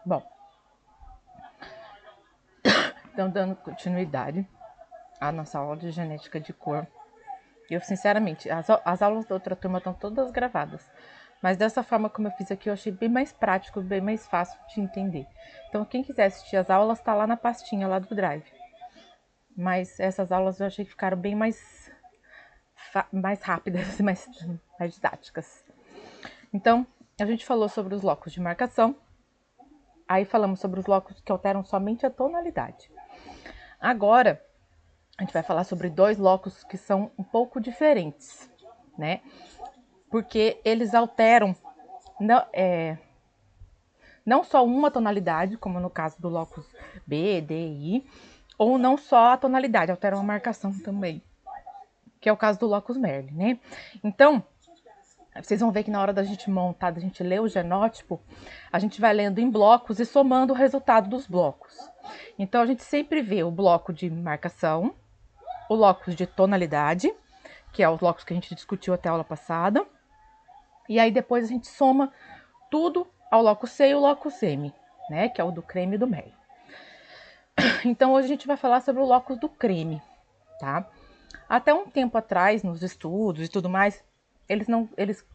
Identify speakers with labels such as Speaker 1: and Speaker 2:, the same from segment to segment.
Speaker 1: Bom, então dando continuidade à nossa aula de genética de cor. Eu, sinceramente, as aulas da outra turma estão todas gravadas. Mas dessa forma como eu fiz aqui, eu achei bem mais prático, bem mais fácil de entender. Então, quem quiser assistir as aulas, está lá na pastinha lá do Drive. Mas essas aulas eu achei que ficaram bem mais rápidas, mais didáticas. Então, a gente falou sobre os locos de marcação. Aí falamos sobre os locos que alteram somente a tonalidade. Agora, a gente vai falar sobre dois locos que são um pouco diferentes, né? Porque eles alteram não só uma tonalidade, como no caso do locus B, D e I, ou não só a tonalidade, alteram a marcação também, que é o caso do locus Merle, né? Então, vocês vão ver que na hora da gente montar, da gente ler o genótipo, a gente vai lendo em blocos e somando o resultado dos blocos. Então, a gente sempre vê o bloco de marcação, o locus de tonalidade, que é os locus que a gente discutiu até a aula passada, e aí depois a gente soma tudo ao locus C e o locus M, né, que é o do creme e do mel. Então, hoje a gente vai falar sobre o locus do creme, tá? Até um tempo atrás, nos estudos e tudo mais, eles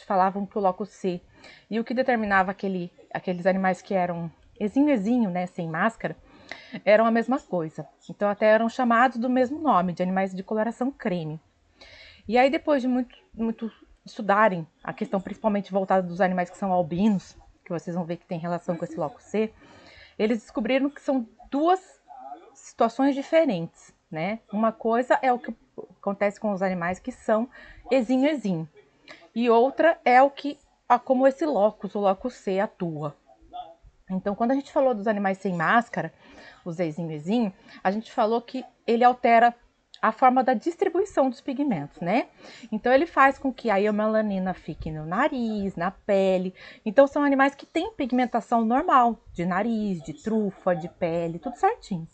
Speaker 1: falavam que o locus C e o que determinava aqueles animais que eram exinho, né, sem máscara, eram a mesma coisa. Então, até eram chamados do mesmo nome, de animais de coloração creme. E aí, depois de muito estudarem a questão principalmente voltada dos animais que são albinos, que vocês vão ver que tem relação com esse locus C, eles descobriram que são duas situações diferentes, né? Uma coisa é o que acontece com os animais que são exinho, e outra é como esse locus, o locus C, atua. Então, quando a gente falou dos animais sem máscara, os exinho, a gente falou que ele altera a forma da distribuição dos pigmentos, né? Então, ele faz com que a eumelanina fique no nariz, na pele. Então, são animais que têm pigmentação normal, de nariz, de trufa, de pele, tudo certinho.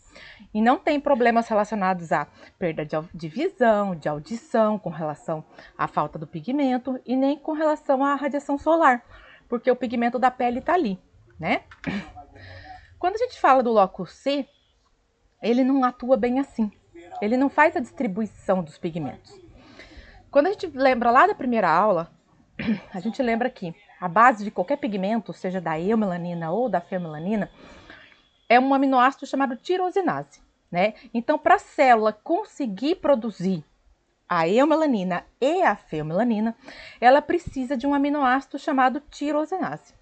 Speaker 1: E não tem problemas relacionados à perda de visão, de audição, com relação à falta do pigmento, e nem com relação à radiação solar, porque o pigmento da pele está ali, né? Quando a gente fala do locus C, ele não atua bem assim. Ele não faz a distribuição dos pigmentos. Quando a gente lembra lá da primeira aula, a gente lembra que a base de qualquer pigmento, seja da eumelanina ou da feomelanina, é um aminoácido chamado tirosinase, né? Então, para a célula conseguir produzir a eumelanina e a feomelanina, ela precisa de um aminoácido chamado tirosinase.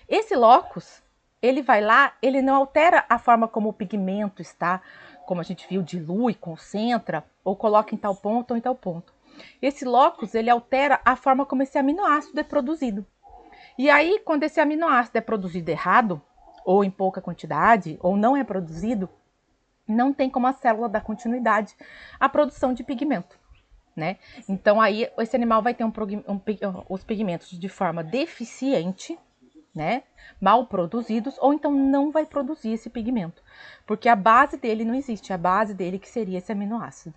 Speaker 1: Esse locus, ele vai lá, ele não altera a forma como o pigmento está, como a gente viu, dilui, concentra, ou coloca em tal ponto ou em tal ponto. Esse locus, ele altera a forma como esse aminoácido é produzido. E aí, quando esse aminoácido é produzido errado, ou em pouca quantidade, ou não é produzido, não tem como a célula dar continuidade à produção de pigmento, né? Então, aí, esse animal vai ter os pigmentos de forma deficiente, né? Mal produzidos, ou então não vai produzir esse pigmento, porque a base dele não existe, a base dele que seria esse aminoácido.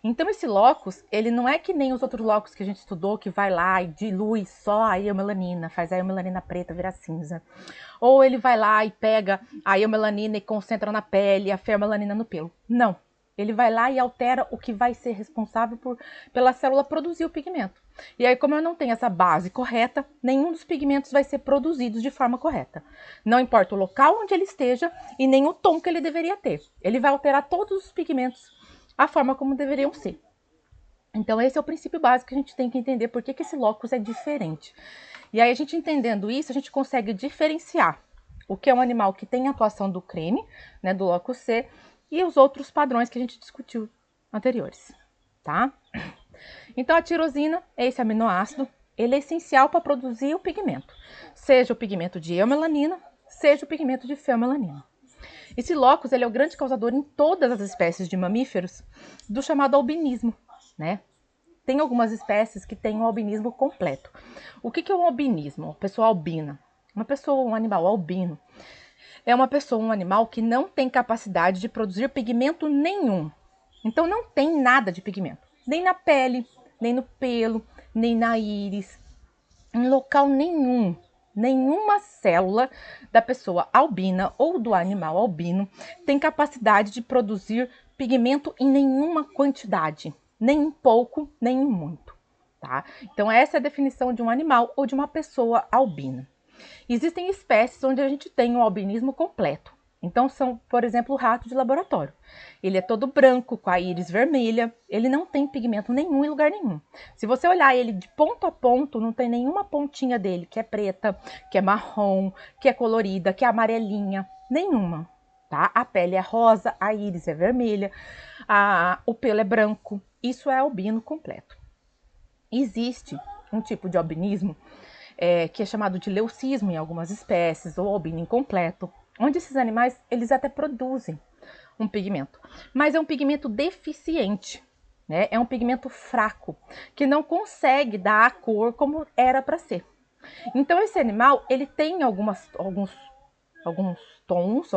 Speaker 1: Então, esse locus, ele não é que nem os outros locus que a gente estudou, que vai lá e dilui só a eumelanina, faz a eumelanina preta virar cinza. Ou ele vai lá e pega a eumelanina e concentra na pele, a feomelanina no pelo. Não. Ele vai lá e altera o que vai ser responsável pela célula produzir o pigmento. E aí, como eu não tenho essa base correta, nenhum dos pigmentos vai ser produzido de forma correta. Não importa o local onde ele esteja e nem o tom que ele deveria ter. Ele vai alterar todos os pigmentos a forma como deveriam ser. Então, esse é o princípio básico que a gente tem que entender por que esse locus é diferente. E aí, a gente entendendo isso, a gente consegue diferenciar o que é um animal que tem atuação do creme, né, do locus C, e os outros padrões que a gente discutiu anteriores, tá? Então, a tirosina é esse aminoácido, ele é essencial para produzir o pigmento, seja o pigmento de eumelanina, seja o pigmento de feomelanina. Esse locus, ele é o grande causador em todas as espécies de mamíferos do chamado albinismo, né? Tem algumas espécies que têm um albinismo completo. O que é um albinismo? Uma pessoa albina. Um animal albino, é uma pessoa, um animal que não tem capacidade de produzir pigmento nenhum. Então não tem nada de pigmento, nem na pele, nem no pelo, nem na íris, em local nenhum, Nenhuma célula da pessoa albina ou do animal albino tem capacidade de produzir pigmento em nenhuma quantidade, nem em pouco, nem em muito, tá? Então essa é a definição de um animal ou de uma pessoa albina. Existem espécies onde a gente tem o albinismo completo. Então são, por exemplo, o rato de laboratório. Ele é todo branco, com a íris vermelha, ele não tem pigmento nenhum em lugar nenhum. Se você olhar ele de ponto a ponto, não tem nenhuma pontinha dele que é preta, que é marrom, que é colorida, que é amarelinha, nenhuma, tá? A pele é rosa, a íris é vermelha, o pelo é branco, isso é albino completo. Existe um tipo de albinismo que é chamado de leucismo em algumas espécies, ou albino incompleto, onde esses animais, eles até produzem um pigmento, mas é um pigmento deficiente, né? É um pigmento fraco, que não consegue dar a cor como era para ser. Então esse animal, ele tem alguns tons,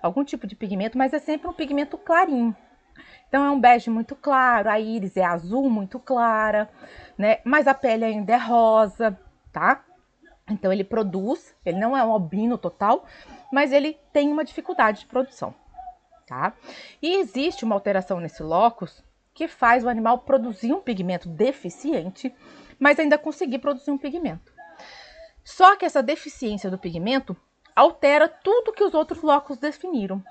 Speaker 1: algum tipo de pigmento, mas é sempre um pigmento clarinho. Então é um bege muito claro, a íris é azul muito clara, né? Mas a pele ainda é rosa, tá? Então ele produz, ele não é um albino total, mas ele tem uma dificuldade de produção, tá? E existe uma alteração nesse locus que faz o animal produzir um pigmento deficiente, mas ainda conseguir produzir um pigmento. Só que essa deficiência do pigmento altera tudo que os outros locus definiram.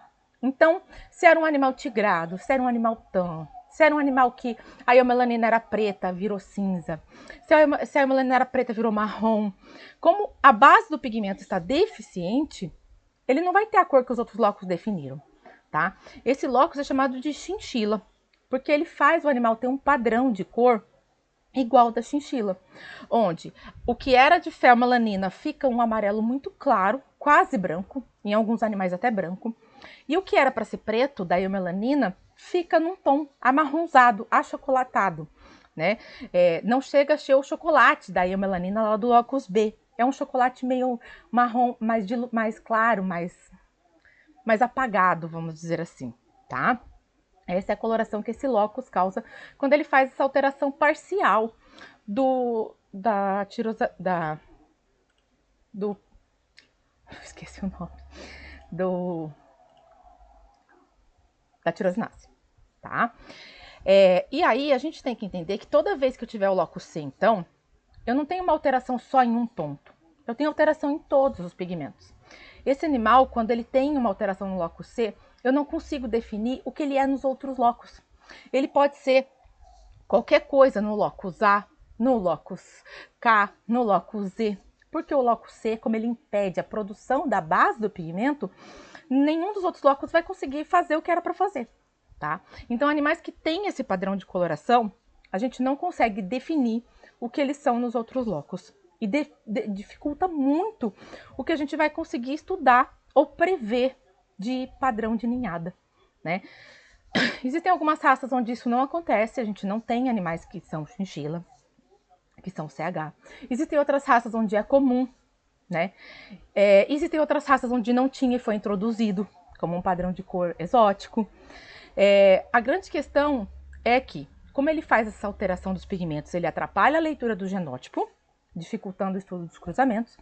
Speaker 1: Então, se era um animal tigrado, se era um animal tan, se era um animal que a eumelanina era preta, virou cinza. Se a eumelanina era preta, virou marrom. Como a base do pigmento está deficiente, ele não vai ter a cor que os outros locus definiram, tá? Esse locus é chamado de chinchila, porque ele faz o animal ter um padrão de cor igual da chinchila, onde o que era de felmelanina fica um amarelo muito claro, quase branco, em alguns animais até branco, e o que era para ser preto, da eumelanina, fica num tom amarronzado, achocolatado, né? Não chega a ser o chocolate da eumelanina lá do locus B. É um chocolate meio marrom, mais claro, mais apagado, vamos dizer assim, tá? Essa é a coloração que esse locus causa quando ele faz essa alteração parcial esqueci o nome, da tirosinase, tá? E aí a gente tem que entender que toda vez que eu tiver o locus C, então, eu não tenho uma alteração só em um ponto, eu tenho alteração em todos os pigmentos. Esse animal, quando ele tem uma alteração no locus C, eu não consigo definir o que ele é nos outros locus. Ele pode ser qualquer coisa no locus A, no locus K, no locus Z, porque o locus C, como ele impede a produção da base do pigmento, nenhum dos outros locus vai conseguir fazer o que era para fazer, tá? Então, animais que têm esse padrão de coloração, a gente não consegue definir o que eles são nos outros locus. E dificulta muito o que a gente vai conseguir estudar ou prever de padrão de ninhada, né? Existem algumas raças onde isso não acontece, a gente não tem animais que são chinchila, que são CH. Existem outras raças onde é comum, né? Existem outras raças onde não tinha e foi introduzido como um padrão de cor exótico. A grande questão é que, como ele faz essa alteração dos pigmentos, ele atrapalha a leitura do genótipo, dificultando o estudo dos cruzamentos,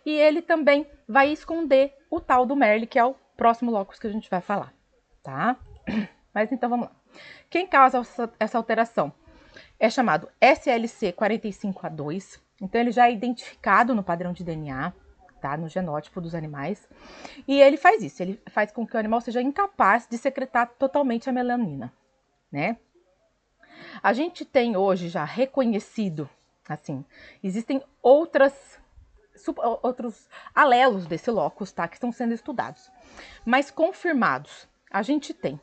Speaker 1: e ele também vai esconder o tal do Merle, que é o próximo locus que a gente vai falar, tá? Mas então vamos lá. Quem causa essa alteração é chamado SLC45A2, então ele já é identificado no padrão de DNA, tá? No genótipo dos animais, e ele faz isso, ele faz com que o animal seja incapaz de secretar totalmente a melanina, né? A gente tem hoje já reconhecido, assim, existem outros alelos desse locus, tá? Que estão sendo estudados. Mas confirmados, a gente tem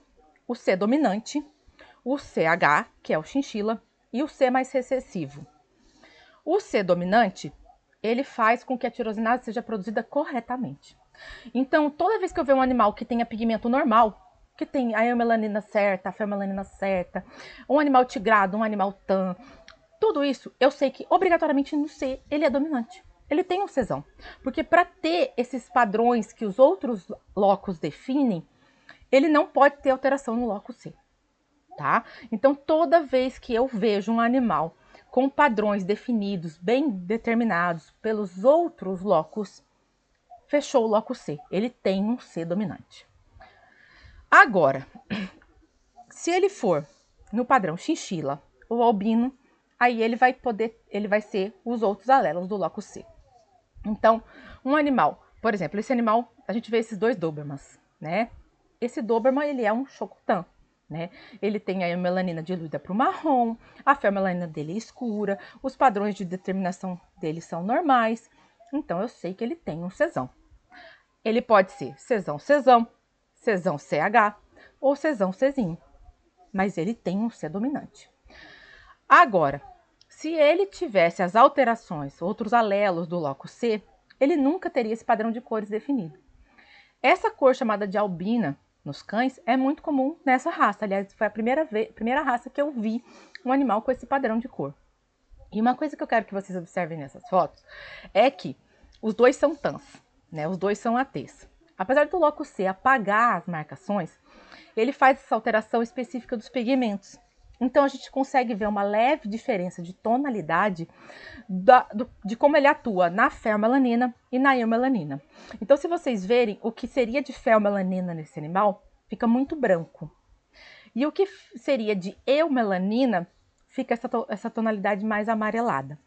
Speaker 1: o C dominante, o CH, que é o chinchila, e o C mais recessivo. O C dominante, ele faz com que a tirosinase seja produzida corretamente. Então, toda vez que eu ver um animal que tenha pigmento normal, que tem a eumelanina certa, a felmelanina certa, um animal tigrado, um animal tan, tudo isso, eu sei que obrigatoriamente no C ele é dominante. Ele tem um Czão. Porque para ter esses padrões que os outros locus definem, ele não pode ter alteração no locus C, tá? Então, toda vez que eu vejo um animal com padrões definidos, bem determinados pelos outros locus, fechou o locus C. Ele tem um C dominante. Agora, se ele for no padrão chinchila ou albino, aí ele vai ser os outros alelos do locus C. Então, um animal, por exemplo, esse animal, a gente vê esses dois Dobermans, né? Esse Doberman, ele é um chocotan, né? Ele tem a melanina diluída para o marrom, a feomelanina dele é escura, os padrões de determinação dele são normais, então eu sei que ele tem um Czão. Ele pode ser Czão, Czão CH ou Czão Czinho, mas ele tem um C dominante. Agora, se ele tivesse as alterações, outros alelos do locus C, ele nunca teria esse padrão de cores definido. Essa cor chamada de albina nos cães é muito comum nessa raça. Aliás, foi a primeira raça que eu vi um animal com esse padrão de cor. E uma coisa que eu quero que vocês observem nessas fotos é que os dois são tans, né? Os dois são ATs. Apesar do locus C apagar as marcações, ele faz essa alteração específica dos pigmentos. Então, a gente consegue ver uma leve diferença de tonalidade de como ele atua na feomelanina e na eumelanina. Então, se vocês verem o que seria de feomelanina nesse animal, fica muito branco. E o que seria de eumelanina, fica essa tonalidade mais amarelada.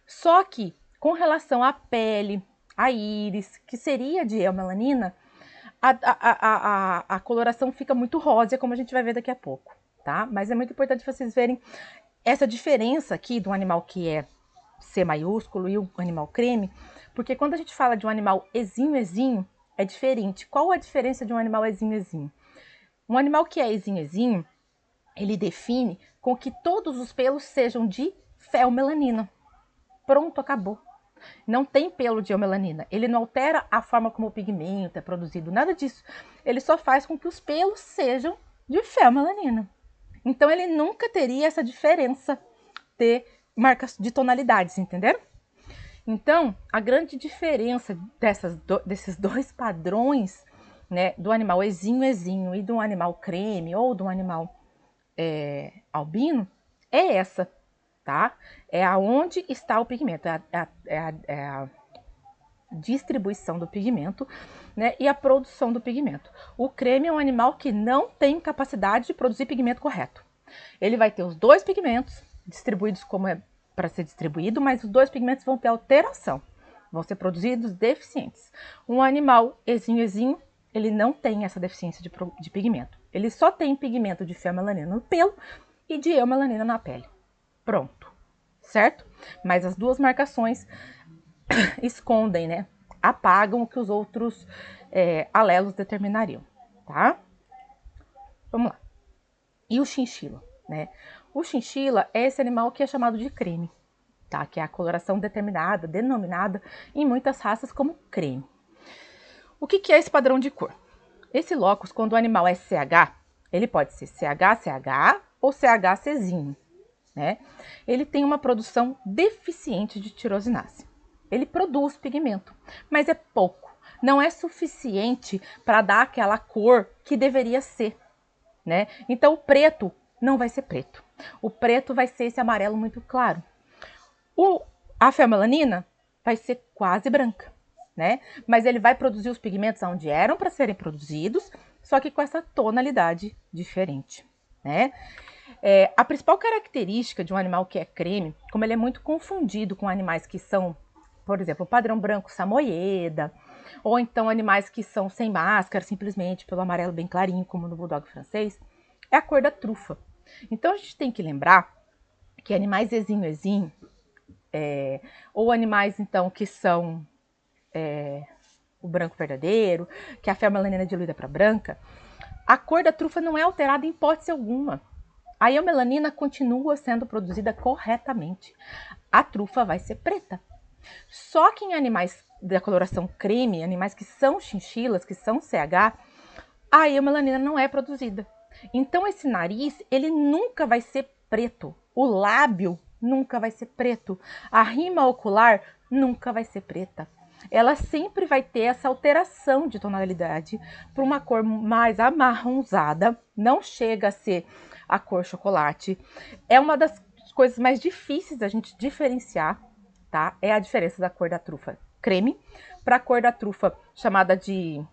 Speaker 1: Só que, com relação à pele, a íris, que seria de eumelanina, a coloração fica muito rosa, como a gente vai ver daqui a pouco. Tá? Mas é muito importante vocês verem essa diferença aqui do animal que é C maiúsculo e o animal creme, porque quando a gente fala de um animal exinho, é diferente. Qual a diferença de um animal exinho? Um animal que é exinho, ele define com que todos os pelos sejam de feomelanina. Pronto, acabou. Não tem pelo de eumelanina. Ele não altera a forma como o pigmento é produzido, nada disso. Ele só faz com que os pelos sejam de feomelanina. Então, ele nunca teria essa diferença de marcas de tonalidades, entenderam? Então, a grande diferença desses dois padrões, né, do animal exinho e do animal creme ou do animal albino, é essa, tá? É aonde está o pigmento, é a distribuição do pigmento, né, e a produção do pigmento. O creme é um animal que não tem capacidade de produzir pigmento correto. Ele vai ter os dois pigmentos distribuídos como é para ser distribuído, mas os dois pigmentos vão ter alteração, vão ser produzidos deficientes. Um animal exinho, ele não tem essa deficiência de pigmento. Ele só tem pigmento de feomelanina no pelo e de eumelanina na pele. Pronto, certo? Mas as duas marcações escondem, né? Apagam o que os outros alelos determinariam, tá? Vamos lá. E o chinchila, né? O chinchila é esse animal que é chamado de creme, tá? Que é a coloração determinada, denominada em muitas raças como creme. O que é esse padrão de cor? Esse locus, quando o animal é CH, ele pode ser CH ou CHCzinho, né? Ele tem uma produção deficiente de tirosinase. Ele produz pigmento, mas é pouco. Não é suficiente para dar aquela cor que deveria ser, né? Então, o preto não vai ser preto. O preto vai ser esse amarelo muito claro. A feomelanina vai ser quase branca, né? Mas ele vai produzir os pigmentos onde eram para serem produzidos, só que com essa tonalidade diferente, né? A principal característica de um animal que é creme, como ele é muito confundido com animais que são, por exemplo, o padrão branco samoyeda, ou então animais que são sem máscara, simplesmente pelo amarelo bem clarinho, como no bulldog francês, é a cor da trufa. Então, a gente tem que lembrar que animais exinho, ou animais, então, que são o branco verdadeiro, que a feomelanina é diluída para branca, a cor da trufa não é alterada em hipótese alguma. A eumelanina continua sendo produzida corretamente. A trufa vai ser preta. Só que em animais da coloração creme, animais que são chinchilas, que são CH, a eumelanina não é produzida. Então, esse nariz, ele nunca vai ser preto. O lábio nunca vai ser preto. A rima ocular nunca vai ser preta. Ela sempre vai ter essa alteração de tonalidade para uma cor mais amarronzada. Não chega a ser a cor chocolate. É uma das coisas mais difíceis da gente diferenciar, tá? É a diferença da cor da trufa creme para a cor da trufa chamada de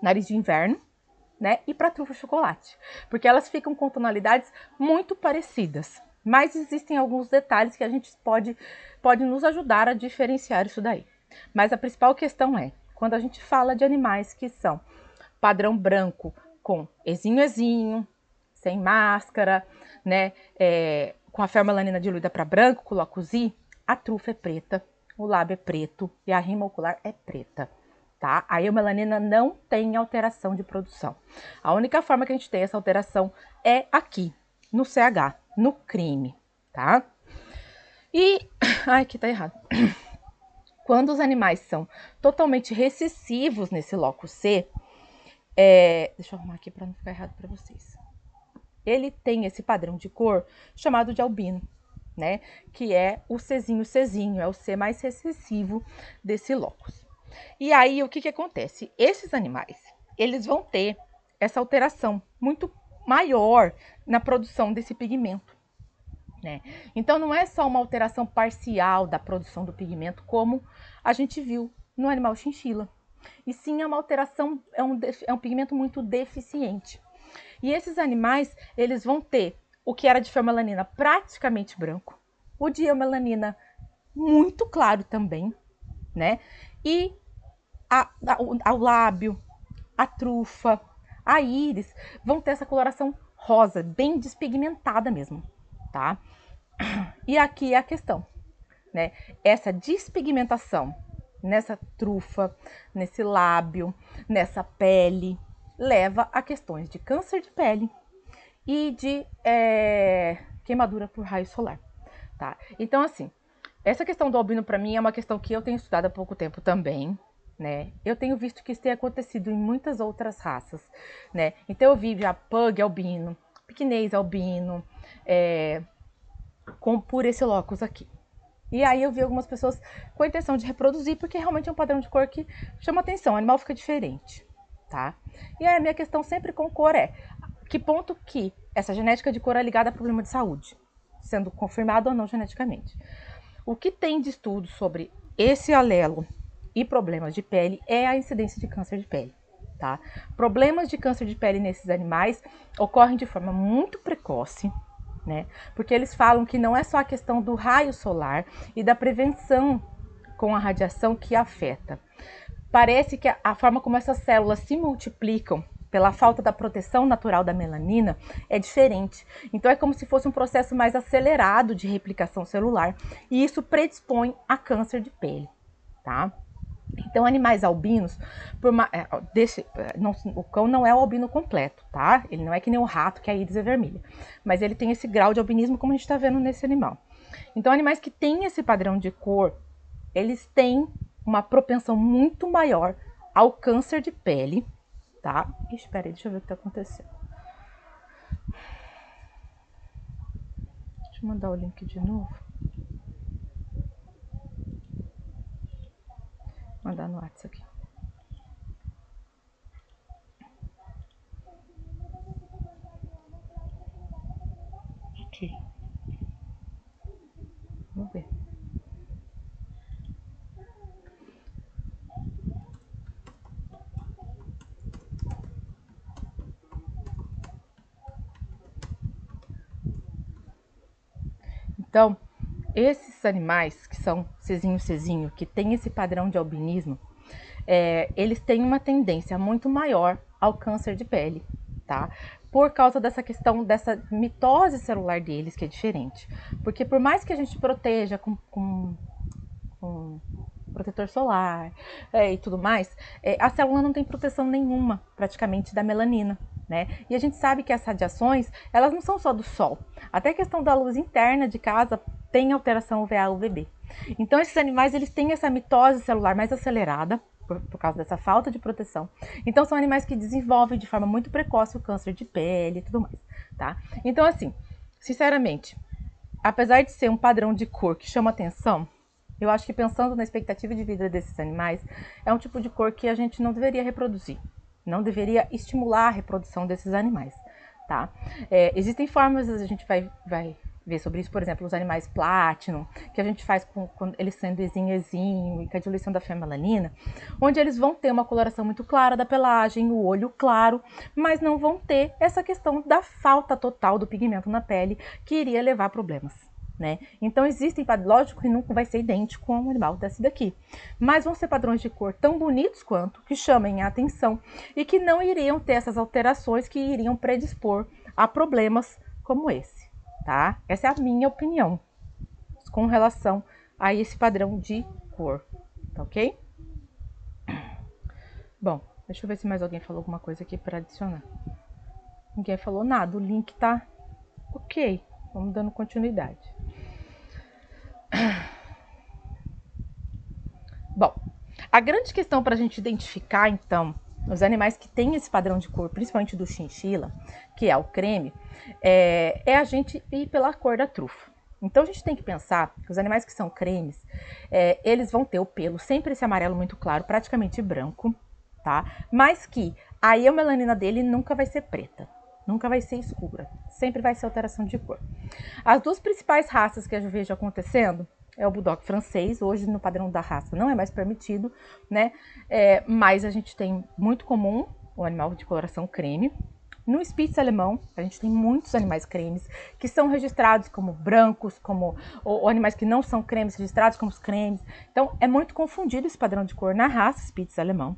Speaker 1: nariz de inverno, né? E para trufa chocolate, porque elas ficam com tonalidades muito parecidas, mas existem alguns detalhes que a gente pode nos ajudar a diferenciar isso daí. Mas a principal questão é, quando a gente fala de animais que são padrão branco com ezinho, sem máscara, né? Com a fermelanina diluída para branco, com locus I, a trufa é preta, o lábio é preto e a rima ocular é preta. Tá? A eumelanina não tem alteração de produção. A única forma que a gente tem essa alteração é aqui, no CH, no creme, tá? E, ai, aqui tá errado. Quando os animais são totalmente recessivos nesse locus C, deixa eu arrumar aqui para não ficar errado para vocês. Ele tem esse padrão de cor chamado de albino, né? Que é o Czinho, é o C mais recessivo desse locus. E aí, o que acontece? Esses animais, eles vão ter essa alteração muito maior na produção desse pigmento, né? Então, não é só uma alteração parcial da produção do pigmento, como a gente viu no animal chinchila. E sim, é uma alteração, é um pigmento muito deficiente. E esses animais, eles vão ter o que era de fermelanina praticamente branco, o de eumelanina muito claro também, né? E o lábio, a trufa, a íris vão ter essa coloração rosa, bem despigmentada mesmo, tá? E aqui é a questão, né? Essa despigmentação nessa trufa, nesse lábio, nessa pele, leva a questões de câncer de pele e de queimadura por raio solar, tá? Então, assim, essa questão do albino para mim é uma questão que eu tenho estudado há pouco tempo também, né? Eu tenho visto que isso tem acontecido em muitas outras raças, né? Então eu vi já pug albino, pequinês albino, por esse locus aqui. E aí eu vi algumas pessoas com a intenção de reproduzir, porque realmente é um padrão de cor que chama atenção, o animal fica diferente, tá? E aí a minha questão sempre com cor é, que ponto que essa genética de cor é ligada a problema de saúde, sendo confirmado ou não geneticamente. O que tem de estudo sobre esse alelo e problemas de pele é a incidência de câncer de pele, tá? Problemas de câncer de pele nesses animais ocorrem de forma muito precoce, né? Porque eles falam que não é só a questão do raio solar e da prevenção com a radiação que afeta. Parece que a forma como essas células se multiplicam pela falta da proteção natural da melanina é diferente. Então é como se fosse um processo mais acelerado de replicação celular e isso predispõe a câncer de pele, tá? Então, animais albinos, o cão não é o albino completo, tá? Ele não é que nem o rato, que a íris é vermelha. Mas ele tem esse grau de albinismo, como a gente está vendo nesse animal. Então, animais que têm esse padrão de cor, eles têm uma propensão muito maior ao câncer de pele, tá? Espera aí, deixa eu ver o que está acontecendo. Deixa eu mandar o link de novo. Vou mandar no WhatsApp aqui. Aqui. Vamos ver. Então, esses animais que são Czinho, que tem esse padrão de albinismo, eles têm uma tendência muito maior ao câncer de pele, tá? Por causa dessa questão dessa mitose celular deles, que é diferente. Porque por mais que a gente proteja com protetor solar e tudo mais, a célula não tem proteção nenhuma, praticamente, da melanina, né? E a gente sabe que as radiações, elas não são só do sol. Até a questão da luz interna de casa tem alteração UVA, UVB. Então, esses animais, eles têm essa mitose celular mais acelerada, por causa dessa falta de proteção. Então, são animais que desenvolvem de forma muito precoce o câncer de pele e tudo mais, tá? Então, assim, sinceramente, apesar de ser um padrão de cor que chama atenção, eu acho que pensando na expectativa de vida desses animais, é um tipo de cor que a gente não deveria reproduzir. Não deveria estimular a reprodução desses animais, tá? Existem formas, a gente vai ver sobre isso, por exemplo, os animais Platinum, que a gente faz com eles sendo exinho e com a diluição da fenmelanina, onde eles vão ter uma coloração muito clara da pelagem, o olho claro, mas não vão ter essa questão da falta total do pigmento na pele, que iria levar a problemas. Né? Então existem, lógico que nunca vai ser idêntico a um animal desse daqui, mas vão ser padrões de cor tão bonitos quanto, que chamem a atenção e que não iriam ter essas alterações que iriam predispor a problemas como esse, tá? Essa é a minha opinião com relação a esse padrão de cor, tá ok? Bom, deixa eu ver se mais alguém falou alguma coisa aqui para adicionar. Ninguém falou nada, o link tá ok, vamos dando continuidade. Bom, a grande questão para a gente identificar, então, os animais que têm esse padrão de cor, principalmente do chinchila, que é o creme, é a gente ir pela cor da trufa. Então a gente tem que pensar que os animais que são cremes, eles vão ter o pelo sempre esse amarelo muito claro, praticamente branco, tá? Mas que a eumelanina dele nunca vai ser preta, nunca vai ser escura, sempre vai ser alteração de cor. As duas principais raças que eu vejo acontecendo é o Bulldog francês, hoje no padrão da raça não é mais permitido, né? Mas a gente tem muito comum o animal de coloração creme. No Spitz alemão, a gente tem muitos animais cremes que são registrados como brancos, ou animais que não são cremes registrados como os cremes. Então, é muito confundido esse padrão de cor na raça Spitz alemão.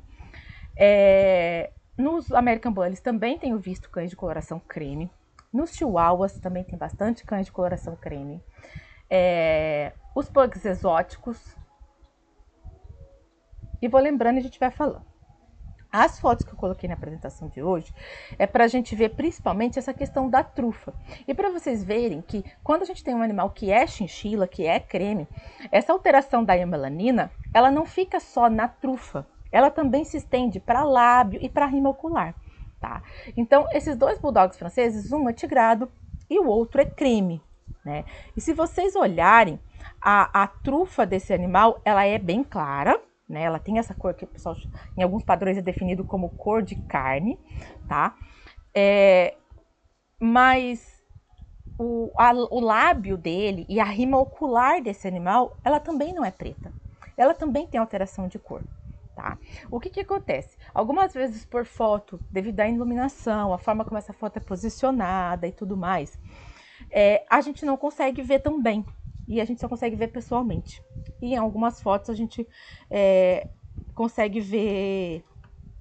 Speaker 1: Nos American Bullies também tenho visto cães de coloração creme. Nos Chihuahuas também tem bastante cães de coloração creme. Os pugs exóticos. E vou lembrando e a gente vai falando. As fotos que eu coloquei na apresentação de hoje é para a gente ver principalmente essa questão da trufa. E para vocês verem que quando a gente tem um animal que é chinchila, que é creme, essa alteração da eumelanina, ela não fica só na trufa. Ela também se estende para lábio e para rima ocular, tá? Então, esses dois bulldogs franceses, um é tigrado e o outro é creme, né? E se vocês olharem, a trufa desse animal, ela é bem clara, né? Ela tem essa cor que o pessoal, em alguns padrões, é definido como cor de carne, tá? Mas o lábio dele e a rima ocular desse animal, ela também não é preta. Ela também tem alteração de cor. Tá? O que acontece? Algumas vezes por foto, devido à iluminação, a forma como essa foto é posicionada e tudo mais, a gente não consegue ver tão bem. E a gente só consegue ver pessoalmente. E em algumas fotos a gente consegue ver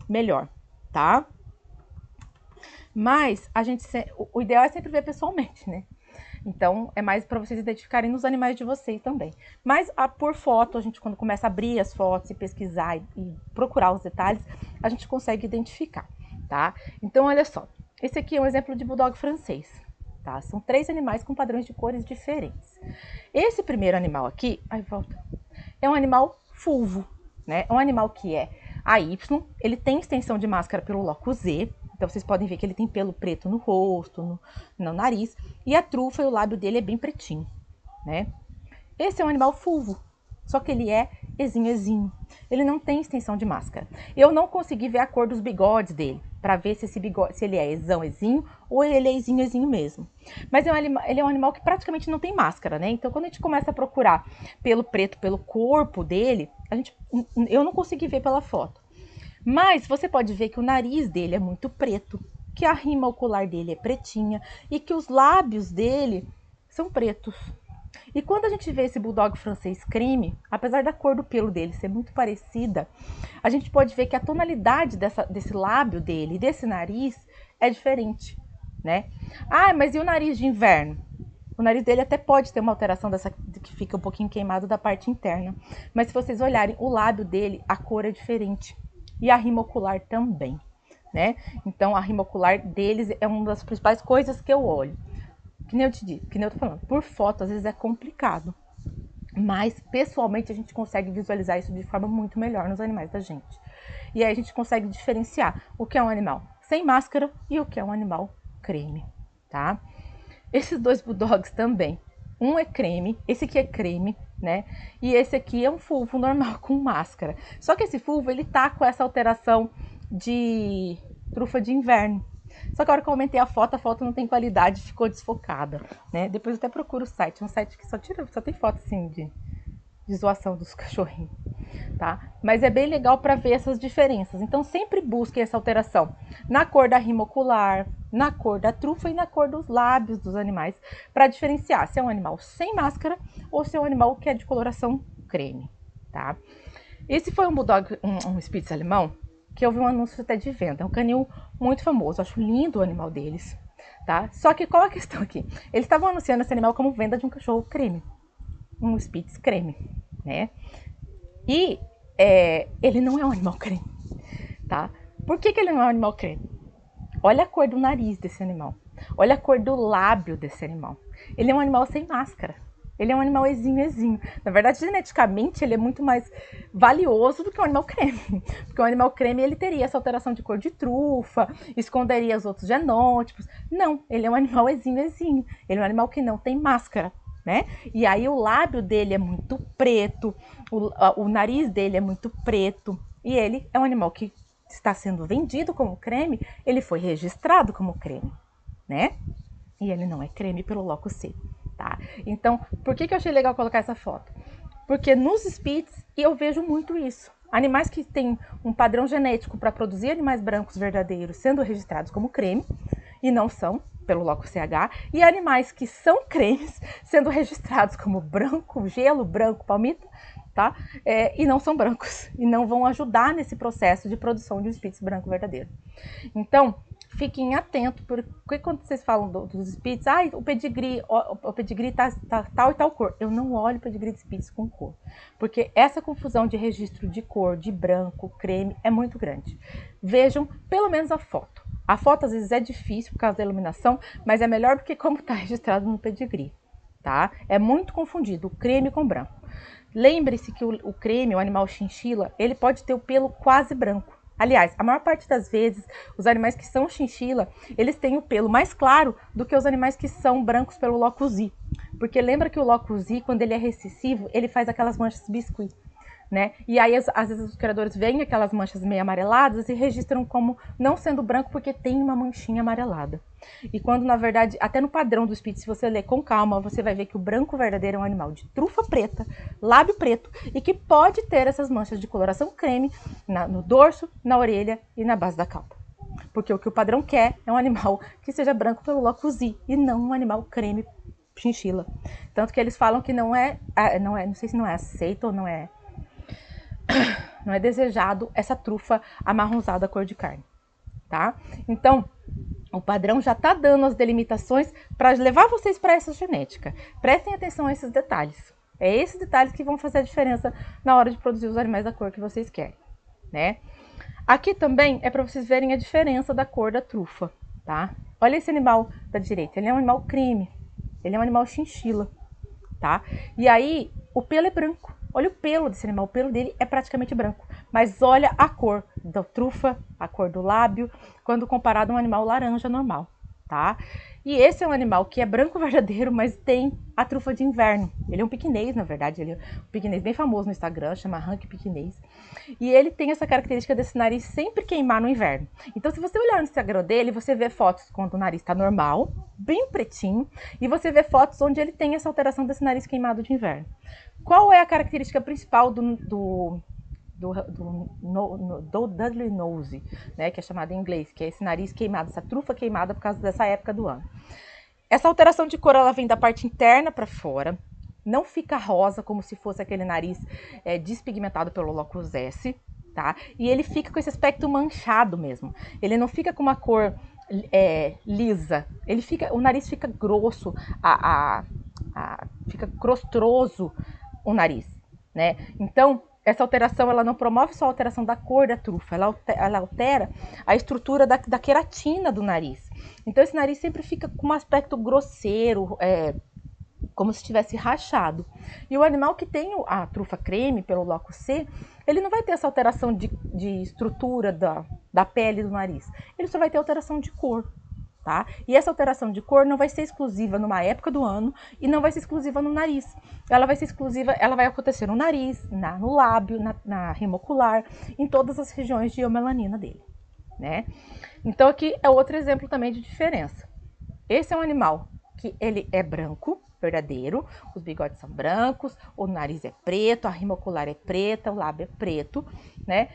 Speaker 1: melhor, tá? Mas o ideal é sempre ver pessoalmente, né? Então, é mais para vocês identificarem nos animais de vocês também. Mas por foto, a gente quando começa a abrir as fotos e pesquisar e procurar os detalhes, a gente consegue identificar, tá? Então, olha só. Esse aqui é um exemplo de Bulldog francês, tá? São 3 animais com padrões de cores diferentes. Esse primeiro animal aqui, é um animal fulvo, né? É um animal que é AY, ele tem extensão de máscara pelo locus Z. Então, vocês podem ver que ele tem pelo preto no rosto, no nariz. E a trufa e o lábio dele é bem pretinho, né? Esse é um animal fulvo, só que ele é exinho. Ele não tem extensão de máscara. Eu não consegui ver a cor dos bigodes dele, para ver se esse bigode, se ele é exinho ou ele é exinho mesmo. Mas ele é um animal que praticamente não tem máscara, né? Então, quando a gente começa a procurar pelo preto, pelo corpo dele, eu não consegui ver pela foto. Mas você pode ver que o nariz dele é muito preto, que a rima ocular dele é pretinha e que os lábios dele são pretos. E quando a gente vê esse bulldog francês creme, apesar da cor do pelo dele ser muito parecida, a gente pode ver que a tonalidade desse lábio dele e desse nariz é diferente, né? Ah, mas e o nariz de inverno? O nariz dele até pode ter uma alteração que fica um pouquinho queimado da parte interna. Mas se vocês olharem, o lábio dele, a cor é diferente. E a rima ocular também, né? Então, a rima ocular deles é uma das principais coisas que eu olho. Que nem eu te disse, que nem eu tô falando. Por foto, às vezes é complicado. Mas, pessoalmente, a gente consegue visualizar isso de forma muito melhor nos animais da gente. E aí a gente consegue diferenciar o que é um animal sem máscara e o que é um animal creme, tá? Esses dois bulldogs também. Um é creme, esse aqui é creme, né? E esse aqui é um fulvo normal com máscara. Só que esse fulvo, ele tá com essa alteração de trufa de inverno. Só que a hora que eu aumentei a foto não tem qualidade, ficou desfocada, né? Depois eu até procuro o site, um site que só tem foto assim de zoação dos cachorrinhos, tá? Mas é bem legal para ver essas diferenças. Então sempre busquem essa alteração na cor da rima ocular, na cor da trufa e na cor dos lábios dos animais, para diferenciar se é um animal sem máscara ou se é um animal que é de coloração creme, tá? Esse foi um Bulldog, um Spitz alemão, que eu vi um anúncio até de venda. É um canil muito famoso, acho lindo o animal deles, tá? Só que qual a questão aqui? Eles estavam anunciando esse animal como venda de um cachorro creme, um Spitz creme, né? E ele não é um animal creme, tá? Por que ele não é um animal creme? Olha a cor do nariz desse animal. Olha a cor do lábio desse animal. Ele é um animal sem máscara. Ele é um animal exinho. Na verdade, geneticamente, ele é muito mais valioso do que um animal creme. Porque o animal creme, ele teria essa alteração de cor de trufa, esconderia os outros genótipos. Não, ele é um animal exinho. Ele é um animal que não tem máscara, né? E aí o lábio dele é muito preto, o nariz dele é muito preto. E ele é um animal que está sendo vendido como creme, ele foi registrado como creme, né? E ele não é creme pelo Locus C, tá? Então, por que eu achei legal colocar essa foto? Porque nos Spitz eu vejo muito isso. Animais que têm um padrão genético para produzir animais brancos verdadeiros sendo registrados como creme, e não são, pelo Locus CH, e animais que são cremes sendo registrados como branco, gelo, branco, palmito, tá? E não são brancos, e não vão ajudar nesse processo de produção de um Spitz branco verdadeiro. Então, fiquem atentos, porque quando vocês falam dos Spitz, o pedigree tá tal e tal cor. Eu não olho o pedigree de Spitz com cor, porque essa confusão de registro de cor, de branco, creme, é muito grande. Vejam pelo menos a foto. A foto às vezes é difícil por causa da iluminação, mas é melhor do que como está registrado no pedigree, tá? É muito confundido o creme com branco. Lembre-se que o creme, o animal chinchila, ele pode ter o pelo quase branco. Aliás, a maior parte das vezes, os animais que são chinchila, eles têm o pelo mais claro do que os animais que são brancos pelo Locus I. Porque lembra que o Locus I, quando ele é recessivo, ele faz aquelas manchas biscuit, né? E aí, às vezes, os criadores veem aquelas manchas meio amareladas e registram como não sendo branco porque tem uma manchinha amarelada. E quando, na verdade, até no padrão do Spitz, se você ler com calma, você vai ver que o branco verdadeiro é um animal de trufa preta, lábio preto, e que pode ter essas manchas de coloração creme no dorso, na orelha e na base da cauda. Porque o que o padrão quer é um animal que seja branco pelo Locus I, e não um animal creme chinchila. Tanto que eles falam que não sei se não é aceito ou não é desejado essa trufa amarronzada cor de carne, tá? Então, o padrão já tá dando as delimitações para levar vocês para essa genética. Prestem atenção a esses detalhes. É esses detalhes que vão fazer a diferença na hora de produzir os animais da cor que vocês querem, né? Aqui também é para vocês verem a diferença da cor da trufa, tá? Olha esse animal da direita, ele é um animal creme, ele é um animal chinchila, tá? E aí, o pelo é branco. Olha o pelo desse animal, o pelo dele é praticamente branco. Mas olha a cor da trufa, a cor do lábio, quando comparado a um animal laranja normal, tá? E esse é um animal que é branco verdadeiro, mas tem a trufa de inverno. Ele é um piquinês, na verdade, ele é um piquinês bem famoso no Instagram, chama Rank Piquinês. E ele tem essa característica desse nariz sempre queimar no inverno. Então, se você olhar no Instagram dele, você vê fotos quando o nariz está normal, bem pretinho, e você vê fotos onde ele tem essa alteração desse nariz queimado de inverno. Qual é a característica principal do Dudley Nose, né, que é chamado em inglês, que é esse nariz queimado, essa trufa queimada por causa dessa época do ano? Essa alteração de cor, ela vem da parte interna para fora, não fica rosa como se fosse aquele nariz despigmentado pelo Locus S, tá? E ele fica com esse aspecto manchado mesmo, ele não fica com uma cor lisa, o nariz fica grosso, fica crostroso o nariz, né? Então, essa alteração, ela não promove só a alteração da cor da trufa, ela altera a estrutura da queratina do nariz. Então, esse nariz sempre fica com um aspecto grosseiro, como se estivesse rachado. E o animal que tem a trufa creme, pelo Locus C, ele não vai ter essa alteração de estrutura da pele do nariz. Ele só vai ter alteração de cor. Tá? E essa alteração de cor não vai ser exclusiva numa época do ano e não vai ser exclusiva no nariz. Ela vai ser exclusiva, ela vai acontecer no nariz, no lábio, na rima ocular, em todas as regiões de eumelanina dele, né? Então aqui é outro exemplo também de diferença. Esse é um animal que ele é branco, verdadeiro, os bigodes são brancos, o nariz é preto, a rima ocular é preta, o lábio é preto, né?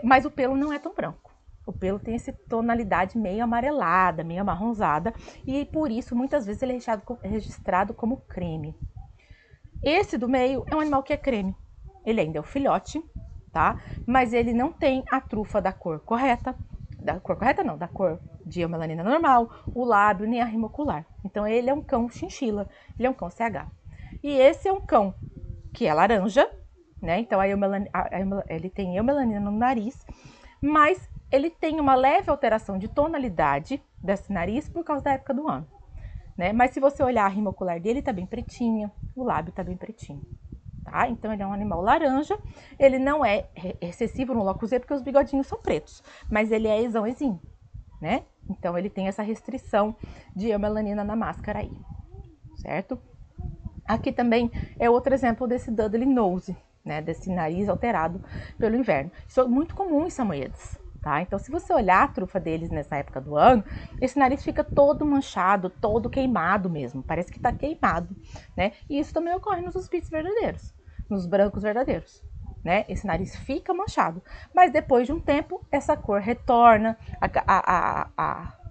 Speaker 1: Mas o pelo não é tão branco. O pelo tem essa tonalidade meio amarelada, meio amarronzada, e por isso muitas vezes ele é registrado como creme. Esse do meio é um animal que é creme. Ele ainda é o filhote, tá? Mas ele não tem a trufa da cor correta. Da cor correta não, da cor de eumelanina normal, o lábio, nem a rima ocular. Então ele é um cão chinchila, ele é um cão CH. E esse é um cão que é laranja, né? Então ele tem eumelanina no nariz, mas ele tem uma leve alteração de tonalidade desse nariz por causa da época do ano, né? Mas se você olhar a rima ocular dele, tá bem pretinha, o lábio tá bem pretinho, tá? Então ele é um animal laranja, ele não é excessivo no locus E porque os bigodinhos são pretos, mas ele é exão-exim, né? Então ele tem essa restrição de eumelanina na máscara aí, certo? Aqui também é outro exemplo desse Dudley Nose, né? Desse nariz alterado pelo inverno. Isso é muito comum em samoyedos, tá? Então, se você olhar a trufa deles nessa época do ano, esse nariz fica todo manchado, todo queimado mesmo. Parece que tá queimado, né? E isso também ocorre nos Spitz verdadeiros, nos brancos verdadeiros, né? Esse nariz fica manchado. Mas depois de um tempo, essa cor retorna,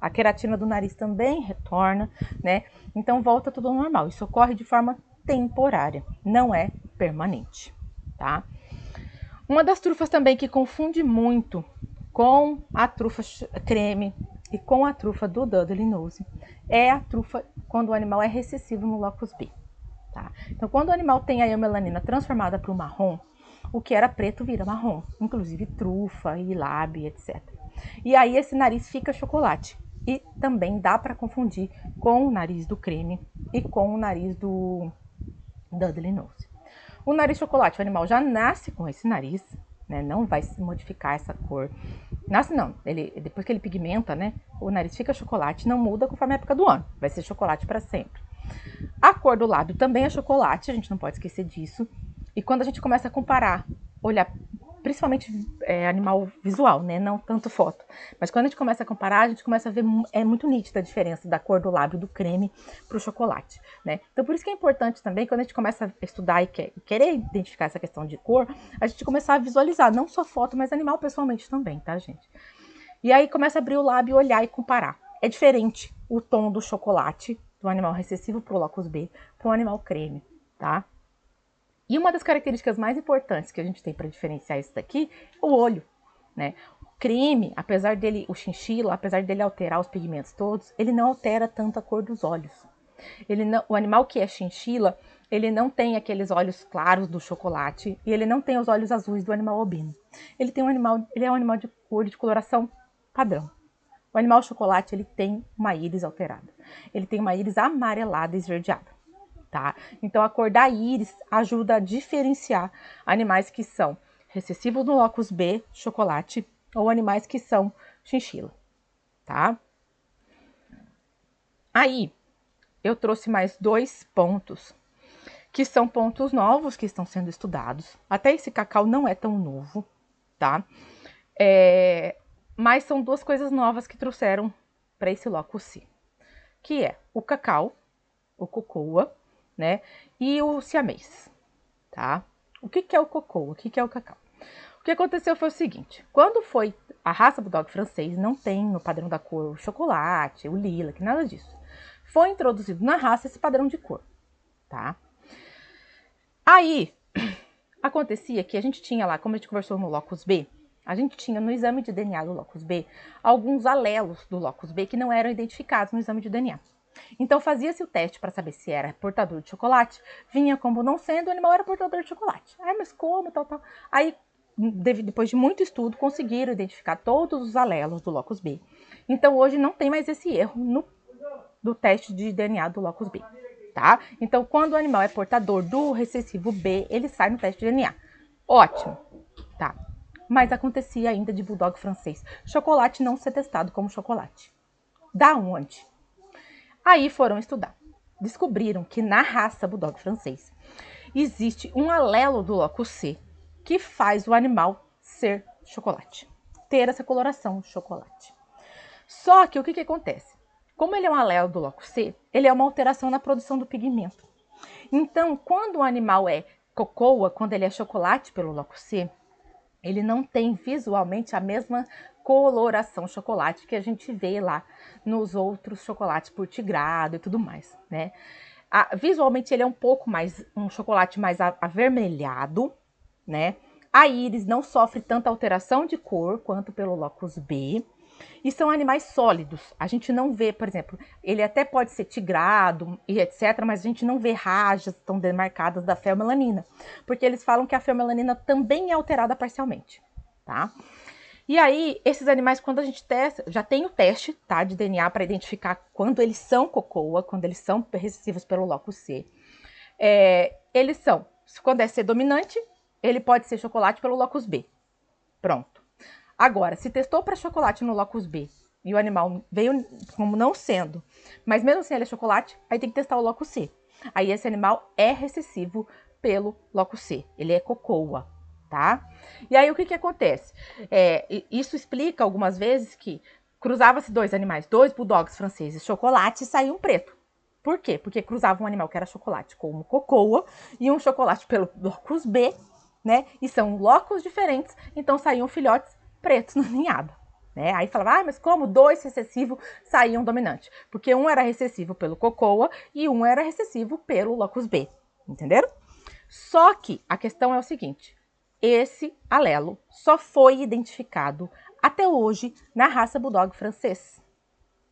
Speaker 1: a queratina do nariz também retorna, né? Então volta tudo ao normal. Isso ocorre de forma temporária, não é permanente, tá? Uma das trufas também que confunde muito com a trufa creme e com a trufa do Dudley Nose é a trufa quando o animal é recessivo no locus B, tá? Então, quando o animal tem a eumelanina transformada para o marrom, o que era preto vira marrom, inclusive trufa e lábio, etc. E aí esse nariz fica chocolate. E também dá para confundir com o nariz do creme e com o nariz do Dudley Nose. O nariz chocolate, o animal já nasce com esse nariz, né? Não vai se modificar essa cor. Nasce não, depois que ele pigmenta, né? O nariz fica chocolate, não muda conforme a época do ano. Vai ser chocolate para sempre. A cor do lábio também é chocolate, a gente não pode esquecer disso. E quando a gente começa a comparar, olhar, principalmente animal visual, né? Não tanto foto. Mas quando a gente começa a comparar, a gente começa a ver, é muito nítida a diferença da cor do lábio do creme para o chocolate, né? Então por isso que é importante também, quando a gente começa a estudar e querer identificar essa questão de cor, a gente começar a visualizar, não só foto, mas animal pessoalmente também, tá, gente? E aí começa a abrir o lábio, olhar e comparar. É diferente o tom do chocolate do animal recessivo para o locus B para o animal creme, tá? E uma das características mais importantes que a gente tem para diferenciar isso daqui é o olho, né? O creme, apesar dele, o chinchila, apesar dele alterar os pigmentos todos, ele não altera tanto a cor dos olhos. O animal que é chinchila, ele não tem aqueles olhos claros do chocolate e ele não tem os olhos azuis do animal albino. Ele é um animal de cor de coloração padrão. O animal chocolate, ele tem uma íris alterada. Ele tem uma íris amarelada e esverdeada. Tá? Então a cor da íris ajuda a diferenciar animais que são recessivos no locus B, chocolate, ou animais que são chinchila, tá? Aí eu trouxe mais 2 pontos, que são pontos novos que estão sendo estudados. Até esse cacau não é tão novo, tá? Mas são 2 coisas novas que trouxeram para esse locus C, que é o cacau, o cocoa, né? E o siamês, tá? O que é o cocoa? O que é o cacau? O que aconteceu foi o seguinte, quando foi a raça Bulldog francês, não tem no padrão da cor o chocolate, o lila, que nada disso. Foi introduzido na raça esse padrão de cor, tá? Aí, acontecia que a gente tinha lá, como a gente conversou no locus B, a gente tinha no exame de DNA do locus B, alguns alelos do locus B que não eram identificados no exame de DNA. Então fazia-se o teste para saber se era portador de chocolate, vinha como não sendo, o animal era portador de chocolate. Ah, mas como, tal. Aí, depois de muito estudo, conseguiram identificar todos os alelos do locus B. Então hoje não tem mais esse erro do teste de DNA do locus B, tá? Então quando o animal é portador do recessivo B, ele sai no teste de DNA. Ótimo, tá? Mas acontecia ainda de Bulldog francês, chocolate não ser testado como chocolate. Da onde? Aí foram estudar. Descobriram que na raça Bulldog francês existe um alelo do locus C que faz o animal ser chocolate. ter essa coloração chocolate. Só que o que acontece? Como ele é um alelo do loco C, ele é uma alteração na produção do pigmento. Então, quando o animal é cocoa, quando ele é chocolate pelo loco C, ele não tem visualmente a mesma coloração chocolate que a gente vê lá nos outros chocolates por tigrado e tudo mais, né? Visualmente ele é um pouco mais, um chocolate mais avermelhado, né? A íris não sofre tanta alteração de cor quanto pelo locus B. E são animais sólidos. A gente não vê, por exemplo, ele até pode ser tigrado e etc, mas a gente não vê rajas tão demarcadas da feomelanina, porque eles falam que a feomelanina também é alterada parcialmente, tá? E aí, esses animais, quando a gente testa, já tem o teste, tá, de DNA para identificar quando eles são cocoa, quando eles são recessivos pelo locus C. Eles são, quando é C dominante, ele pode ser chocolate pelo locus B. Pronto. Agora, se testou para chocolate no locus B e o animal veio como não sendo, mas mesmo assim ele é chocolate, aí tem que testar o locus C. Aí esse animal é recessivo pelo locus C, ele é cocoa, tá? E aí o que acontece? Isso explica algumas vezes que cruzava-se dois animais, dois bulldogs franceses, chocolate, e saía um preto. Por quê? Porque cruzava um animal que era chocolate com uma cocoa e um chocolate pelo locus B, né? E são locos diferentes, então saíam filhotes pretos na ninhada, né? Aí falava, mas como dois recessivos saíam dominante? Porque um era recessivo pelo cocoa e um era recessivo pelo locus B, entenderam? Só que a questão é o seguinte, esse alelo só foi identificado até hoje na raça bulldog francês,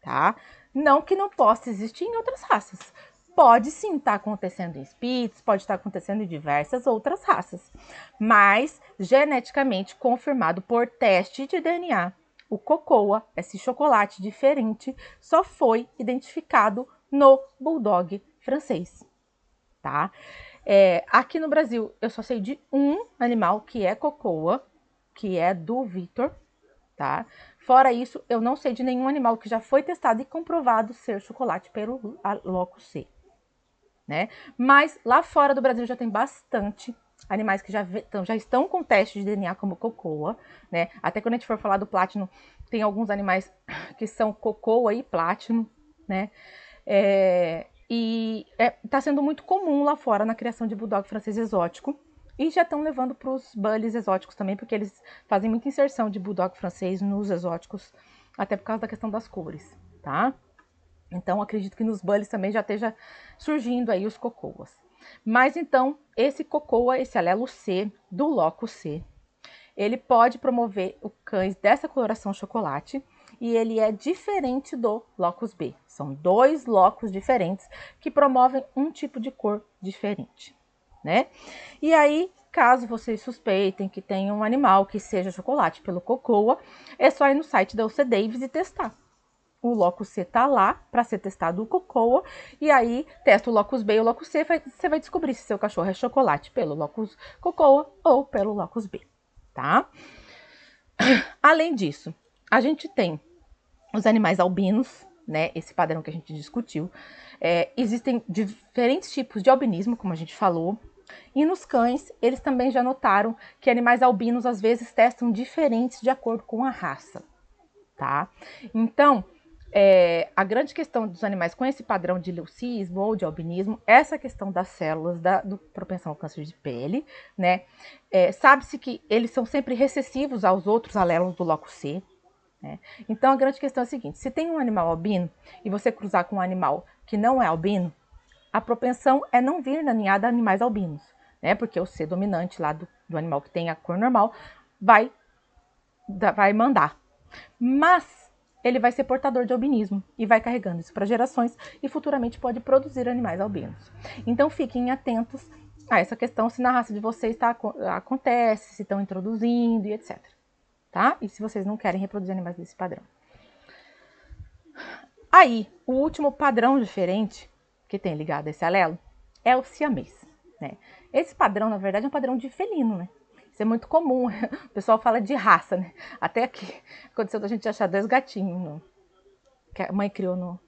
Speaker 1: tá? Não que não possa existir em outras raças. Pode sim estar acontecendo em Spitz, pode estar acontecendo em diversas outras raças. Mas, geneticamente confirmado por teste de DNA, o cocoa, esse chocolate diferente, só foi identificado no bulldog francês, tá? Aqui no Brasil, eu só sei de um animal que é cocoa, que é do Vitor, tá? Fora isso, eu não sei de nenhum animal que já foi testado e comprovado ser chocolate pelo locus C, né? Mas lá fora do Brasil já tem bastante animais que já estão com teste de DNA como cocoa, né? Até quando a gente for falar do platino, tem alguns animais que são cocoa e platino, né? Tá sendo muito comum lá fora na criação de bulldog francês exótico. E já estão levando para os bullies exóticos também, porque eles fazem muita inserção de bulldog francês nos exóticos, até por causa da questão das cores, tá? Então, acredito que nos bullies também já esteja surgindo aí os cocoas. Mas então, esse cocoa, esse alelo C, do locus C, ele pode promover o cães dessa coloração chocolate e ele é diferente do locus B. São dois locus diferentes que promovem um tipo de cor diferente, né? E aí, caso vocês suspeitem que tem um animal que seja chocolate pelo cocoa, é só ir no site da UC Davis e testar. O locus C tá lá para ser testado o cocoa, e aí testa o locus B e o locus C, você vai descobrir se seu cachorro é chocolate pelo locus cocoa ou pelo locus B, tá? Além disso, a gente tem os animais albinos, né? Esse padrão que a gente discutiu. Existem diferentes tipos de albinismo, como a gente falou. E nos cães, eles também já notaram que animais albinos às vezes testam diferentes de acordo com a raça, tá? Então, a grande questão dos animais com esse padrão de leucismo ou de albinismo é essa questão das células do propensão ao câncer de pele, né? Sabe-se que eles são sempre recessivos aos outros alelos do locus C, né? Então, a grande questão é a seguinte, se tem um animal albino e você cruzar com um animal que não é albino, a propensão é não vir na ninhada animais albinos, né? Porque o C dominante lá do animal que tem a cor normal vai mandar. Mas ele vai ser portador de albinismo e vai carregando isso para gerações e futuramente pode produzir animais albinos. Então fiquem atentos a essa questão, se na raça de vocês acontece, se estão introduzindo e etc. Tá? E se vocês não querem reproduzir animais desse padrão. Aí, o último padrão diferente que tem ligado a esse alelo é o siamês, né? Esse padrão, na verdade, é um padrão de felino, né? Isso é muito comum, o pessoal fala de raça, né? Até aqui aconteceu da gente achar dois gatinhos que a mãe criou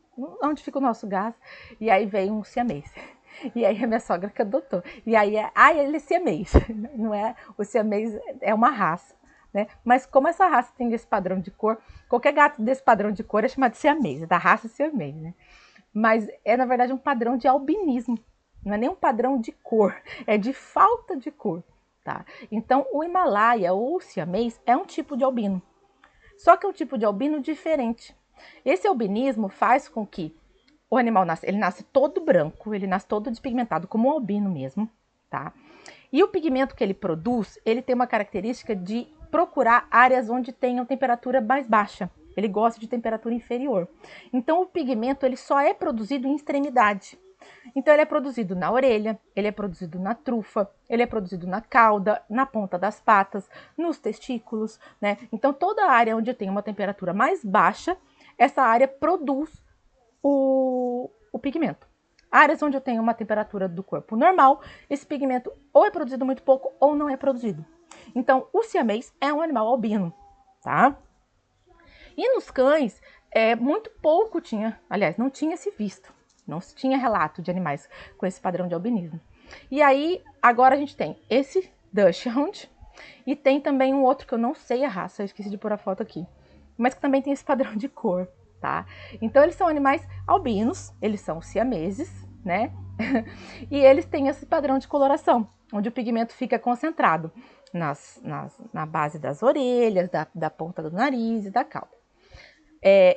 Speaker 1: onde fica o nosso gás, e aí veio um siamês. E aí a minha sogra que adotou. E aí ele é siamês, não é? O siamês é uma raça, né? Mas como essa raça tem esse padrão de cor, qualquer gato desse padrão de cor é chamado de siamês, é da raça siamês, né? Mas é, na verdade, um padrão de albinismo. Não é nem um padrão de cor, é de falta de cor, tá? Então, o Himalaia ou o siamês é um tipo de albino. Só que é um tipo de albino diferente. Esse albinismo faz com que o animal ele nasce todo branco, ele nasce todo despigmentado, como um albino mesmo, tá? E o pigmento que ele produz, ele tem uma característica de procurar áreas onde tenham temperatura mais baixa. Ele gosta de temperatura inferior. Então o pigmento ele só é produzido em extremidade. Então ele é produzido na orelha, ele é produzido na trufa, ele é produzido na cauda, na ponta das patas, nos testículos, né? Então toda a área onde tem uma temperatura mais baixa, essa área produz o pigmento. Áreas onde eu tenho uma temperatura do corpo normal, esse pigmento ou é produzido muito pouco ou não é produzido. Então, o siamês é um animal albino, tá? E nos cães, muito pouco tinha, aliás, não tinha se visto, não se tinha relato de animais com esse padrão de albinismo. E aí, agora a gente tem esse Dachshund e tem também um outro que eu não sei a raça, eu esqueci de pôr a foto aqui, mas que também tem esse padrão de cor, tá? Então eles são animais albinos, eles são siameses, né? E eles têm esse padrão de coloração, onde o pigmento fica concentrado na base das orelhas, da ponta do nariz e da cauda.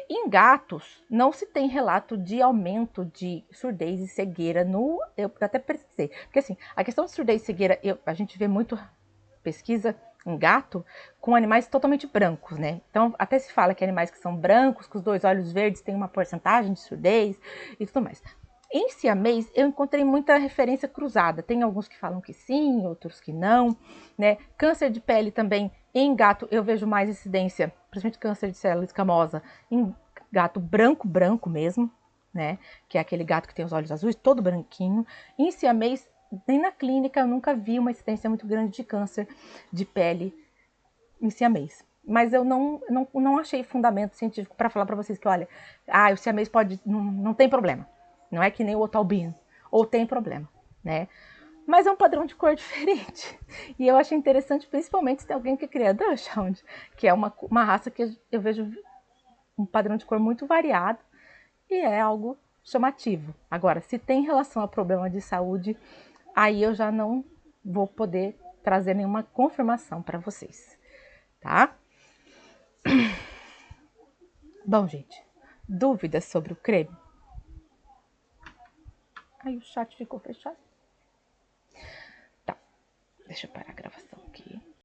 Speaker 1: Em gatos, não se tem relato de aumento de surdez e cegueira eu até pesquisei, porque assim, a questão de surdez e cegueira, a gente vê muito pesquisa em gato com animais totalmente brancos, né? Então, até se fala que animais que são brancos, com os 2 olhos verdes, têm uma porcentagem de surdez e tudo mais. Em siamês, eu encontrei muita referência cruzada. Tem alguns que falam que sim, outros que não, né? Câncer de pele também, em gato, eu vejo mais incidência, principalmente câncer de célula escamosa, em gato branco, branco mesmo, né? Que é aquele gato que tem os olhos azuis, todo branquinho. Em siamês, nem na clínica eu nunca vi uma incidência muito grande de câncer de pele em siamês. Mas eu não achei fundamento científico para falar para vocês que, olha, o siamês pode, não tem problema. Não é que nem o outro albino, ou tem problema, né? Mas é um padrão de cor diferente. E eu achei interessante, principalmente se tem alguém que cria Dachshund, que é uma raça que eu vejo um padrão de cor muito variado e é algo chamativo. Agora, se tem relação a problema de saúde, aí eu já não vou poder trazer nenhuma confirmação para vocês, tá? Bom, gente, dúvidas sobre o creme? Aí o chat ficou fechado. Tá, deixa eu parar a gravação aqui.